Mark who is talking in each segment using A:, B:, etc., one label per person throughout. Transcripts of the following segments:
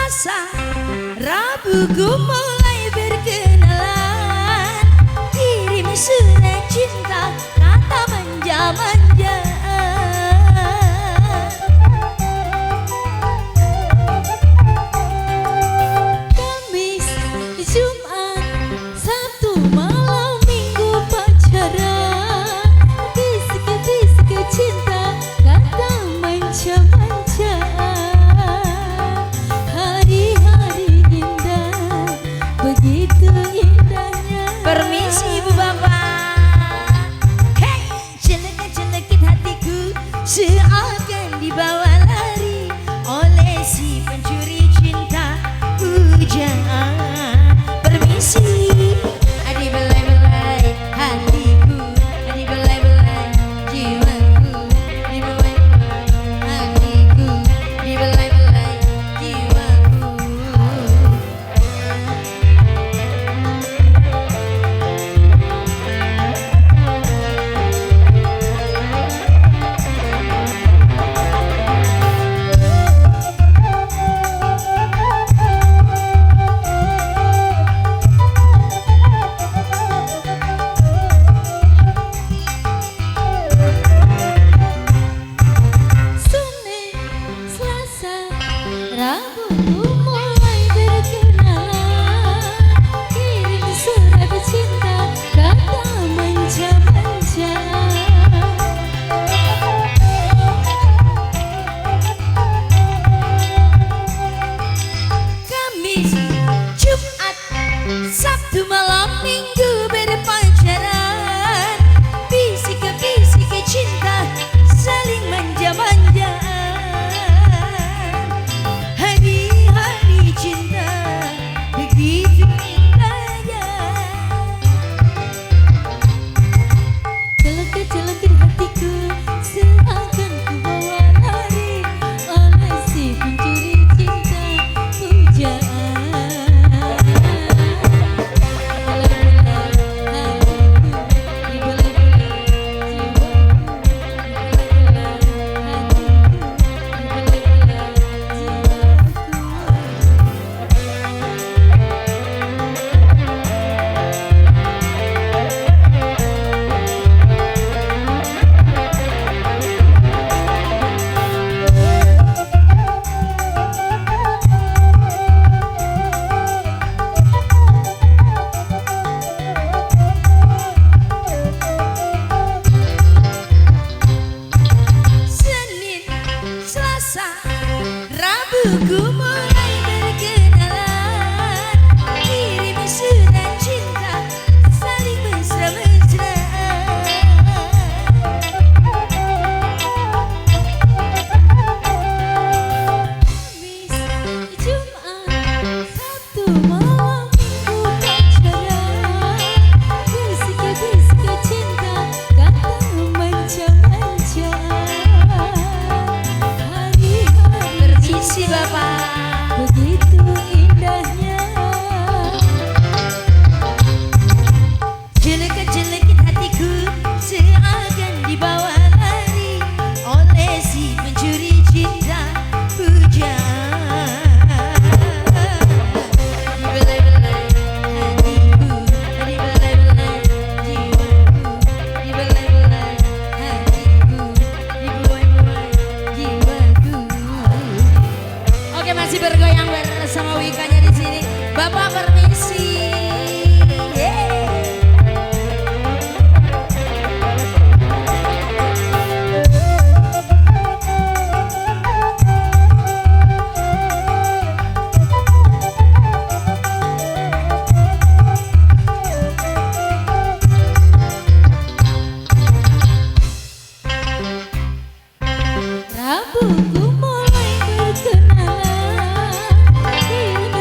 A: Selasa, Rabu ku mulai berkenalan. Kirim surat cinta, kata manja-manja. Kamis, Jumat, Sabtu malam Minggu pacaran. Bisik-bisik cinta, kata manja-manja. Begitu indahnya. Permisi ibu bapak. Hey, celekit hatiku seakan dibawa lari oleh si pencuri cinta pujaan. Permisi. Adi belai-belai hatiku, adi belai-belai jiwaku, adi belai-belai hatiku, adi belai-belai jiwaku. Rabu mulai berkenalan. Kirim surat cinta, kata manja-manja. Kamis, Jumat, Sabtu malam Minggu berpacaran. Bisik-bisik cinta, saling manja-manja. Hari-hari cinta begitu indahnya. Celekit hatiku seakan ku bawa lari oleh si pencuri cinta pujaan. Rabu ku mulai berkenalan. Kirim surat cinta, saling mesra-mesra. Kamis, Jumat, Sabtu malam Minggu pacaran. Bisik-bisik cinta, kata manja-manja. Permisi bapak. Begitu indahnya. Celekit hatiku seakan dibawa lari oleh si pencuri cinta pujaan. Dibelai-belai hatiku, dibelai-belai jiwaku, dibelai-belai hatiku, dibelai-belai jiwaku. Oke, masih bergoyang bersama Wikanya di sini. Bapak permisi. Rabu ku mulai berkenalan. Kirim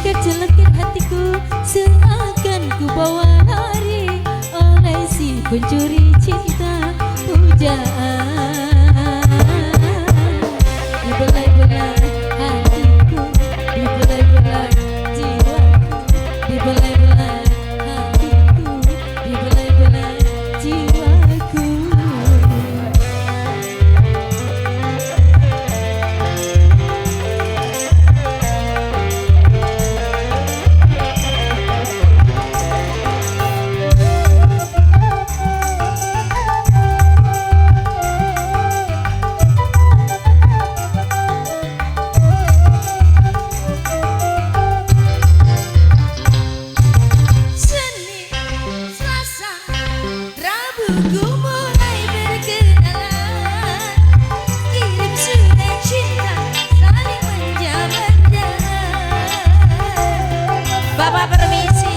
A: Celekat-celekat hatiku seakan ku bawa lari oleh si pencuri cinta pujaan. Dibelai-belai hatiku, dibelai-belai jiwaku, dibelai-belai hatiku, dibelai-belai jiwaku. Ku mulai berkenalan, kirim surat cinta, saling manja-manja. Bapak permisi.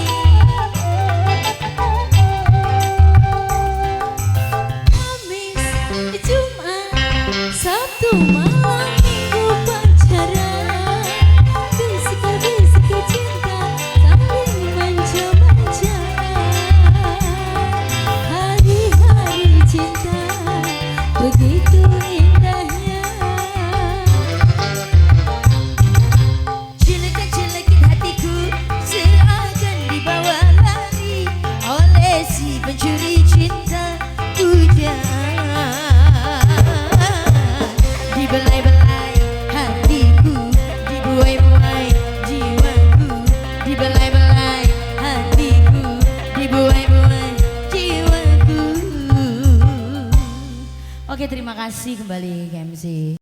A: Kamis, Jumat, Sabtu malam Minggu pacaran, bisik-bisik cinta, saling manja-manja. Cinta begitu indahnya. Celekat-celekat hatiku seakan dibawa lari oleh si pencuri cinta pujaan. Dibelai-belai hatiku, dibuai-buai jiwaku, dibelai-belai hatiku, dibuai-buai jiwaku. Oke, terima kasih kembali ke MC.